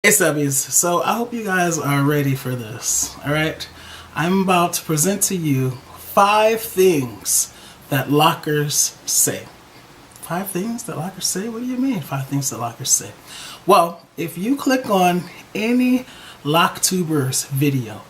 Hey Sebbies, so I hope you guys are ready for this, alright? I'm about to present to you 5 things that lockers say. 5 things that lockers say? What do you mean 5 things that lockers say? Well, if you click on any LockTuber's video,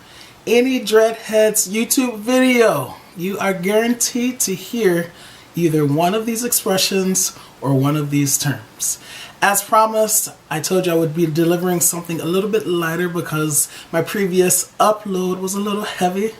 any Dreadhead's YouTube video, you are guaranteed to hear either one of these expressions or one of these terms. As promised, I told you I would be delivering something a little bit lighter because my previous upload was a little heavy.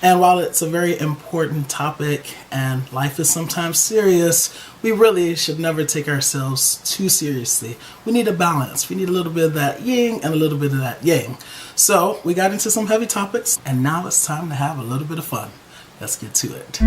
And while it's a very important topic and life is sometimes serious, we really should never take ourselves too seriously. We need a balance. We need a little bit of that yin and a little bit of that yang. So we got into some heavy topics and now it's time to have a little bit of fun. Let's get to it.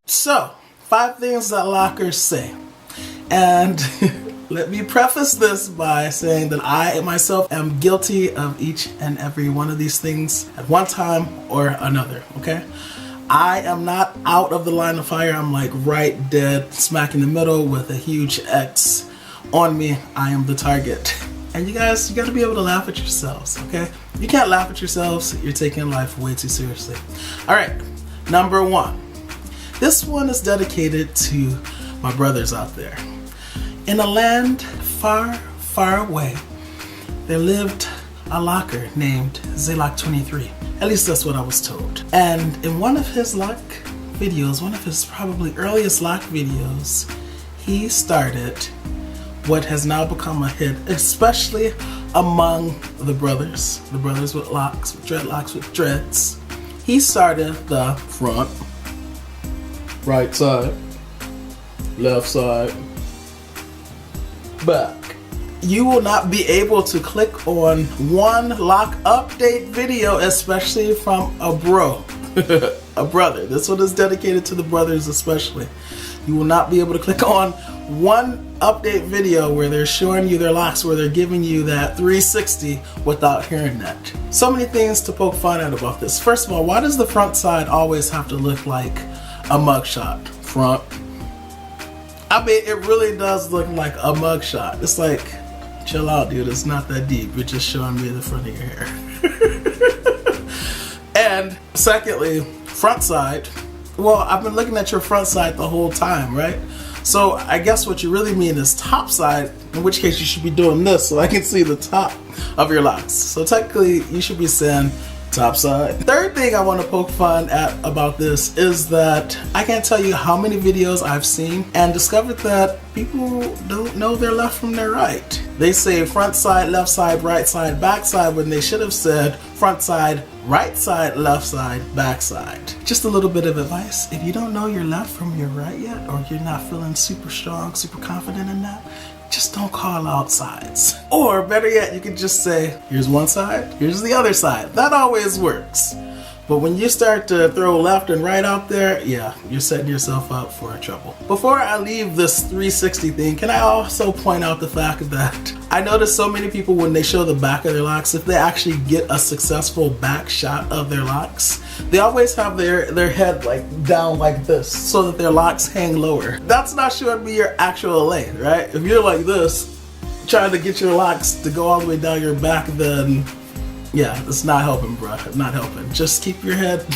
So, 5 things that lockers say. And let me preface this by saying that I myself am guilty of each and every one of these things at one time or another, okay? I am not out of the line of fire. I'm like right dead smack in the middle with a huge X on me. I am the target. And you guys, you gotta be able to laugh at yourselves, okay? You can't laugh at yourselves, you're taking life way too seriously. All right, number 1. This one is dedicated to my brothers out there. In a land far, far away, there lived a locker named Zloc23. At least that's what I was told. And in one of his lock videos, one of his probably earliest lock videos, he started what has now become a hit, especially among the brothers with locks, with dreadlocks, with dreads. He started the front, right side, left side, back. You will not be able to click on one lock update video, especially from a bro, a brother. This one is dedicated to the brothers especially. You will not be able to click on one update video where they're showing you their locks, where they're giving you that 360 without hearing that. So many things to poke fun at about this. First of all, why does the front side always have to look like a mugshot? Front. I mean, it really does look like a mugshot. It's like, chill out, dude. It's not that deep. You're just showing me the front of your hair. And secondly, front side. Well, I've been looking at your front side the whole time, right? So I guess what you really mean is top side, in which case you should be doing this so I can see the top of your locks. So technically you should be saying top side. Third thing I want to poke fun at about this is that I can't tell you how many videos I've seen and discovered that people don't know their left from their right. They say front side, left side, right side, back side when they should have said front side, right side, left side, back side. Just a little bit of advice. If you don't know your left from your right yet, or you're not feeling super strong, super confident in that, just don't call out sides. Or better yet, you could just say, here's one side, here's the other side. That always works. But when you start to throw left and right out there, yeah, you're setting yourself up for trouble. Before I leave this 360 thing, can I also point out the fact that I notice so many people when they show the back of their locks, if they actually get a successful back shot of their locks, they always have their head like down like this so that their locks hang lower. That's not showing me your actual length, right? If you're like this, trying to get your locks to go all the way down your back, then yeah, it's not helping, bro. Not helping. Just keep your head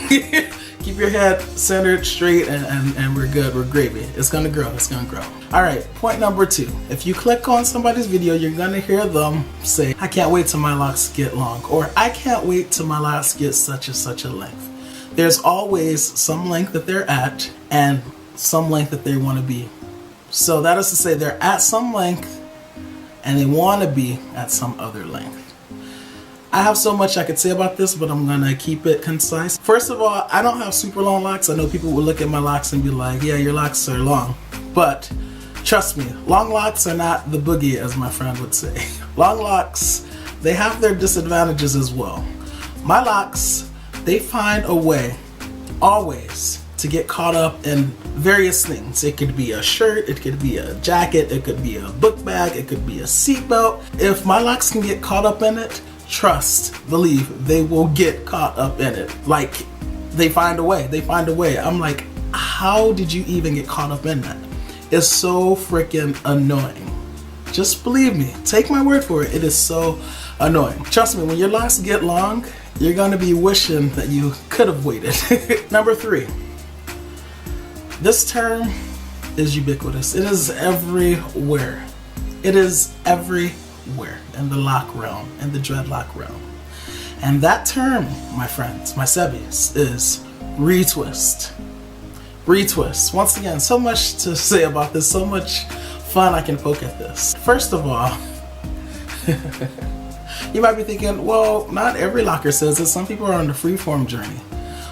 keep your head centered, straight, and we're good. We're gravy. It's gonna grow. It's gonna grow. All right, point number 2. If you click on somebody's video, you're gonna hear them say, I can't wait till my locks get long, or I can't wait till my locks get such and such a length. There's always some length that they're at and some length that they want to be. So that is to say they're at some length and they want to be at some other length. I have so much I could say about this, but I'm gonna keep it concise. First of all, I don't have super long locks. I know people will look at my locks and be like, yeah, your locks are long. But trust me, long locks are not the boogie, as my friend would say. Long locks, they have their disadvantages as well. My locks, they find a way, always, to get caught up in various things. It could be a shirt, it could be a jacket, it could be a book bag, it could be a seatbelt. If my locks can get caught up in it, trust, believe, they will get caught up in it. Like, they find a way, they find a way. I'm like, how did you even get caught up in that? It's so freaking annoying. Just believe me, take my word for it, it is so annoying. Trust me, when your locks get long, you're gonna be wishing that you could have waited. Number 3. This term is ubiquitous. It is everywhere. It is everywhere in the lock realm, in the dreadlock realm. And that term, my friends, my Sebbies, is retwist. Retwist. Once again, so much to say about this, so much fun I can poke at this. First of all, you might be thinking, well, not every locker says it. Some people are on the freeform journey.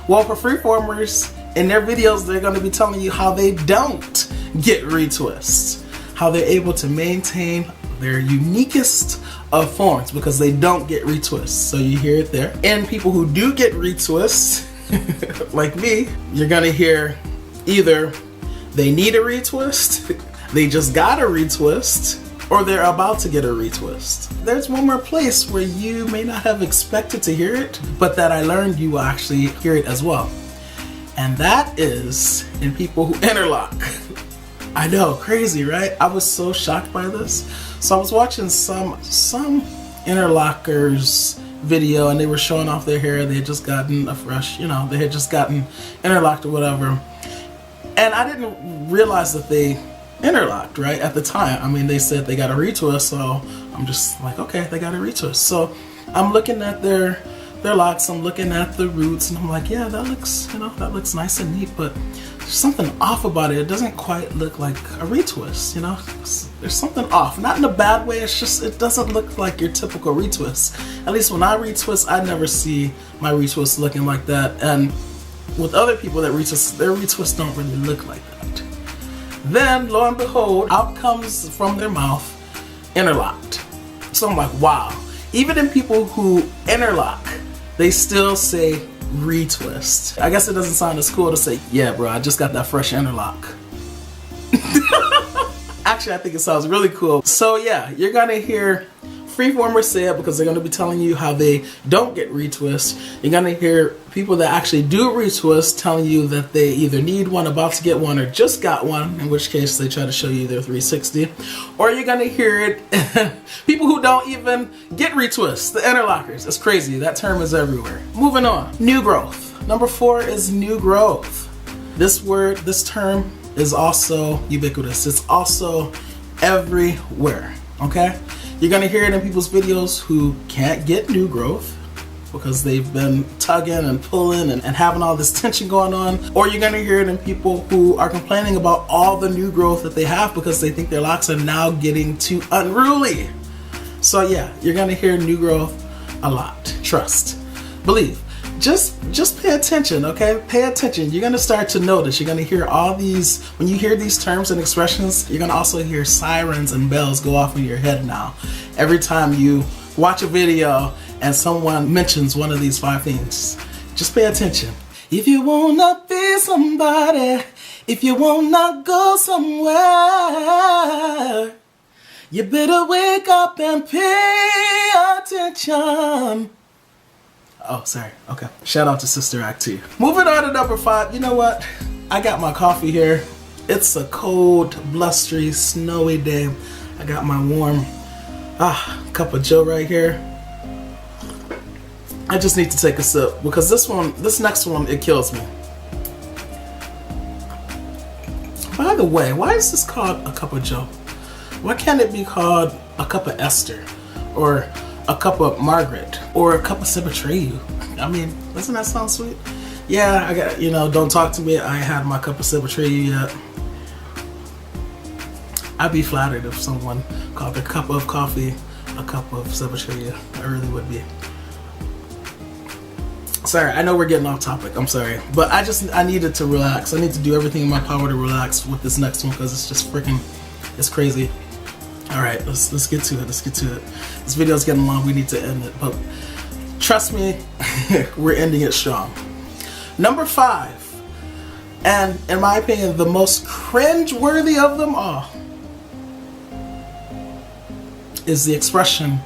Well, for freeformers, in their videos, they're going to be telling you how they don't get retwists, how they're able to maintain their uniquest of forms because they don't get retwists. So you hear it there. And people who do get retwists, like me, you're going to hear either they need a retwist, they just got a retwist, or they're about to get a retwist. There's one more place where you may not have expected to hear it, but that I learned you will actually hear it as well. And that is in people who interlock. I know, crazy, right? I was so shocked by this. So I was watching some interlockers video and they were showing off their hair. They had just gotten a fresh, they had just gotten interlocked or whatever. And I didn't realize that they interlocked, right, at the time. I mean, they said they got a retwist, so I'm just like, okay, they got a retwist. So I'm looking at their locks, I'm looking at the roots, and I'm like, yeah, that looks, that looks nice and neat, but there's something off about it. It doesn't quite look like a retwist, There's something off. Not in a bad way, it's just, it doesn't look like your typical retwist. At least when I retwist, I never see my retwist looking like that. And with other people that retwist, their retwists don't really look like that. Then, lo and behold, out comes from their mouth, interlocked. So I'm like, wow. Even in people who interlock, they still say retwist. I guess it doesn't sound as cool to say, yeah, bro, I just got that fresh interlock. Actually, I think it sounds really cool. So yeah, you're gonna hear freeformers say it because they're gonna be telling you how they don't get retwist. You're gonna hear people that actually do retwist telling you that they either need one, about to get one, or just got one, in which case they try to show you their 360. Or you're gonna hear it people who don't even get retwists, the interlockers. It's crazy, that term is everywhere. Moving on, new growth. Number 4 is new growth. This word, this term is also ubiquitous. It's also everywhere, okay? You're gonna hear it in people's videos who can't get new growth because they've been tugging and pulling and having all this tension going on. Or you're gonna hear it in people who are complaining about all the new growth that they have because they think their locks are now getting too unruly. So yeah, you're gonna hear new growth a lot. Trust, believe. Just pay attention, okay? Pay attention. You're gonna start to notice. You're gonna hear all these, when you hear these terms and expressions, you're gonna also hear sirens and bells go off in your head now. Every time you watch a video and someone mentions one of these 5 things, just pay attention. If you wanna be somebody, if you wanna go somewhere, you better wake up and pay attention. Oh, sorry. Okay. Shout out to Sister Act 2. Moving on to number 5. You know what? I got my coffee here. It's a cold, blustery, snowy day. I got my warm cup of Joe right here. I just need to take a sip because this next one, it kills me. By the way, why is this called a cup of Joe? Why can't it be called a cup of Esther or a cup of Margaret or a cup of Sebbies? I mean, doesn't that sound sweet? Yeah, I got, don't talk to me. I ain't had my cup of Sebbies yet. I'd be flattered if someone called their cup of coffee a cup of Sebbies. I really would be. Sorry, I know we're getting off topic. I'm sorry, but I needed to relax. I need to do everything in my power to relax with this next one because it's just freaking, it's crazy. All right, let's get to it. Let's get to it. This video's getting long. We need to end it, but trust me, we're ending it strong. Number 5, and in my opinion, the most cringe-worthy of them all, is the expression,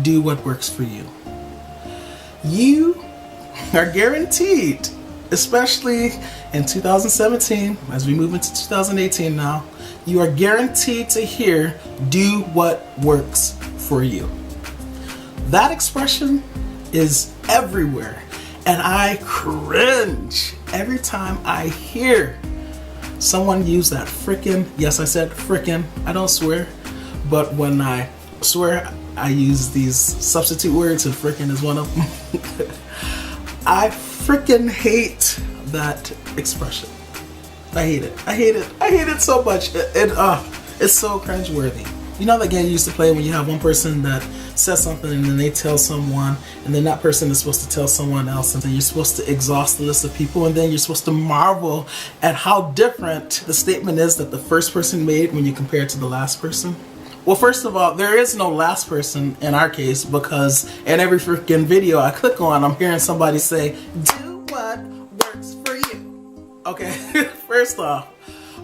"Do what works for you." You are guaranteed, especially in 2017, as we move into 2018 now, you are guaranteed to hear, "Do what works for you." That expression is everywhere, and I cringe every time I hear someone use that frickin', yes, I said frickin', I don't swear, but when I swear, I use these substitute words, and frickin' is one of them. I frickin' hate that expression. I hate it. I hate it. I hate it so much. It's so cringeworthy. You know that game you used to play when you have one person that says something and then they tell someone, and then that person is supposed to tell someone else, and then you're supposed to exhaust the list of people, and then you're supposed to marvel at how different the statement is that the first person made when you compare it to the last person? Well, first of all, there is no last person in our case, because in every freaking video I click on, I'm hearing somebody say, "Do what works for you." Okay, first off.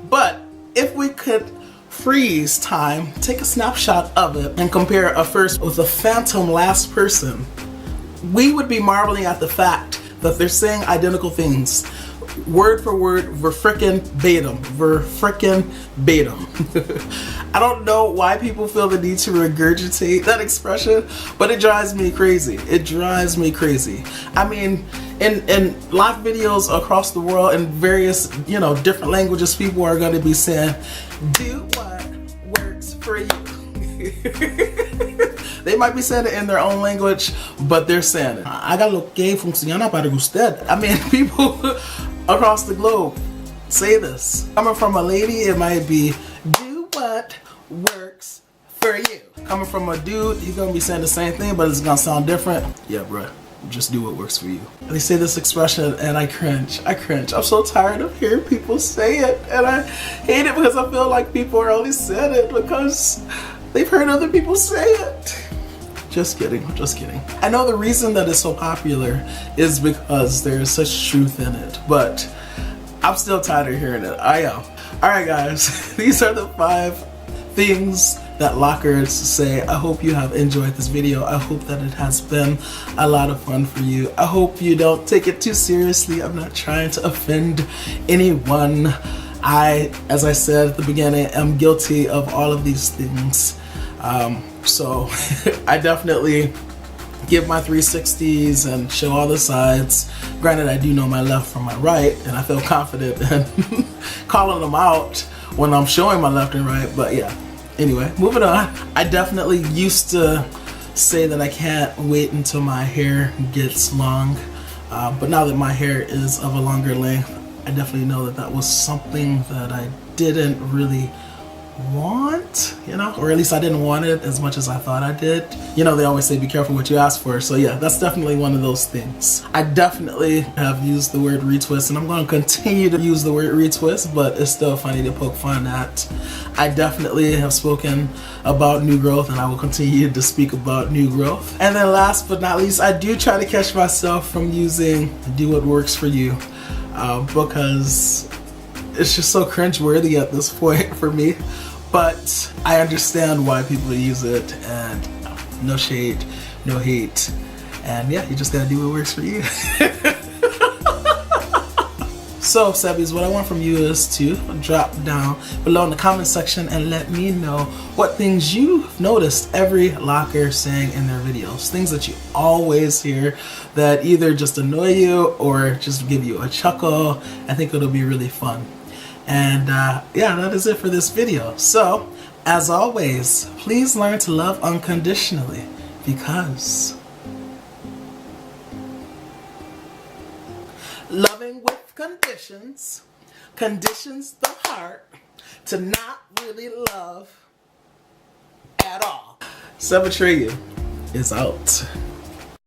But if we could freeze time, take a snapshot of it, and compare a first with a phantom last person, we would be marveling at the fact that they're saying identical things. Word for word, verfrickin' batum. Verfrickin' batum. I don't know why people feel the need to regurgitate that expression, but it drives me crazy. It drives me crazy. I mean, in live videos across the world in various, different languages, people are going to be saying, "Do what works for you." They might be saying it in their own language, but they're saying it. Haga lo que funciona para usted. I mean, people across the globe say this. Coming from a lady, it might be, "Do what works for you." Coming from a dude, he's gonna be saying the same thing, but it's gonna sound different. Yeah, bruh, just do what works for you. And they say this expression, and I cringe. I cringe. I'm so tired of hearing people say it, and I hate it because I feel like people are only saying it because they've heard other people say it. Just kidding, just kidding. I know the reason that it's so popular is because there's such truth in it, but I'm still tired of hearing it. I am. Alright guys, these are the 5 things that lockers say. I hope you have enjoyed this video. I hope that it has been a lot of fun for you. I hope you don't take it too seriously. I'm not trying to offend anyone. As I said at the beginning, am guilty of all of these things. So I definitely give my 360s and show all the sides. Granted, I do know my left from my right, and I feel confident in calling them out when I'm showing my left and right, but yeah. Anyway, moving on. I definitely used to say that I can't wait until my hair gets long, but now that my hair is of a longer length, I definitely know that that was something that I didn't really want, or at least I didn't want it as much as I thought I did. They always say be careful what you ask for, so yeah, that's definitely one of those things. I definitely have used the word retwist, and I'm going to continue to use the word retwist, but it's still funny to poke fun at. I definitely have spoken about new growth, and I will continue to speak about new growth. And then last but not least, I do try to catch myself from using "do what works for you," because it's just so cringe-worthy at this point for me. But I understand why people use it, and no shade, no hate. And yeah, you just gotta do what works for you. So, Sebbies, what I want from you is to drop down below in the comment section and let me know what things you've noticed every locker saying in their videos. Things that you always hear that either just annoy you or just give you a chuckle. I think it'll be really fun. And yeah, that is it for this video. So, as always, please learn to love unconditionally, because loving with conditions the heart to not really love at all. Sebbies is out.